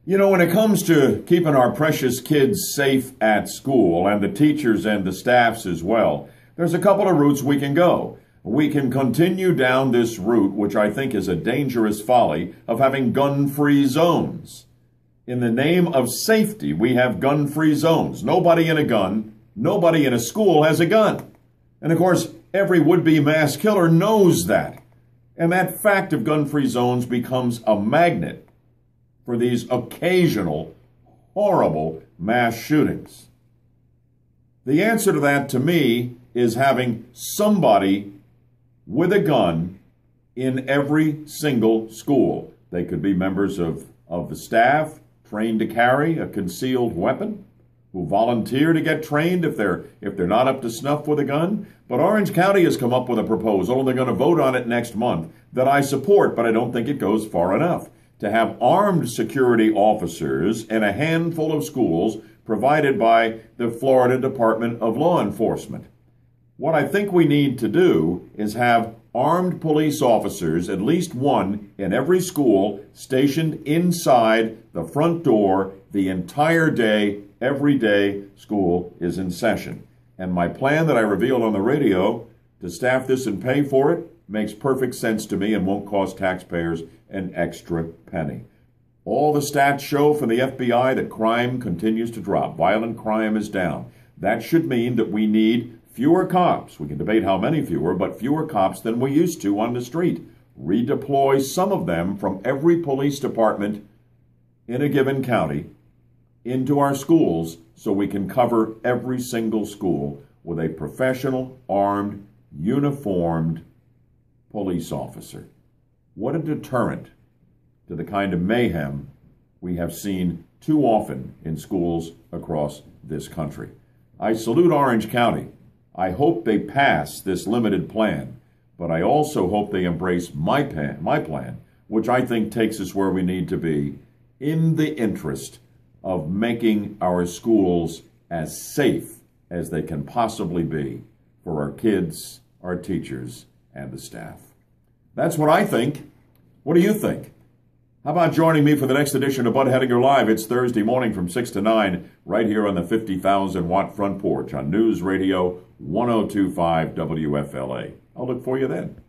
You know, when it comes to keeping our precious kids safe at school, and the teachers and the staffs as well, there's a couple of routes we can go. We can continue down this route, which I think is a dangerous folly, of having gun-free zones. In the name of safety, we have gun-free zones. Nobody in a school has a gun. And of course, every would-be mass killer knows that. And that fact of gun-free zones becomes a magnet for these occasional, horrible mass shootings. The answer to that, to me, is having somebody with a gun in every single school. They could be members of the staff, trained to carry a concealed weapon, who volunteer to get trained if they're not up to snuff with a gun. But Orange County has come up with a proposal, and they're going to vote on it next month, that I support, but I don't think it goes far enough, to have armed security officers in a handful of schools provided by the Florida Department of Law Enforcement. What I think we need to do is have armed police officers, at least one in every school, stationed inside the front door the entire day, every day school is in session. And my plan that I revealed on the radio to staff this and pay for it makes perfect sense to me and won't cost taxpayers an extra penny. All the stats show from the FBI that crime continues to drop. Violent crime is down. That should mean that we need fewer cops. We can debate how many fewer, but fewer cops than we used to on the street. Redeploy some of them from every police department in a given county into our schools so we can cover every single school with a professional, armed, uniformed police officer. What a deterrent to the kind of mayhem we have seen too often in schools across this country. I salute Orange County. I hope they pass this limited plan, but I also hope they embrace my plan, which I think takes us where we need to be in the interest of making our schools as safe as they can possibly be for our kids, our teachers, and the staff. That's what I think. What do you think? How about joining me for the next edition of Bud Hedinger Live? It's Thursday morning from 6 to 9, right here on the 50,000-watt front porch on News Radio 102.5 WFLA. I'll look for you then.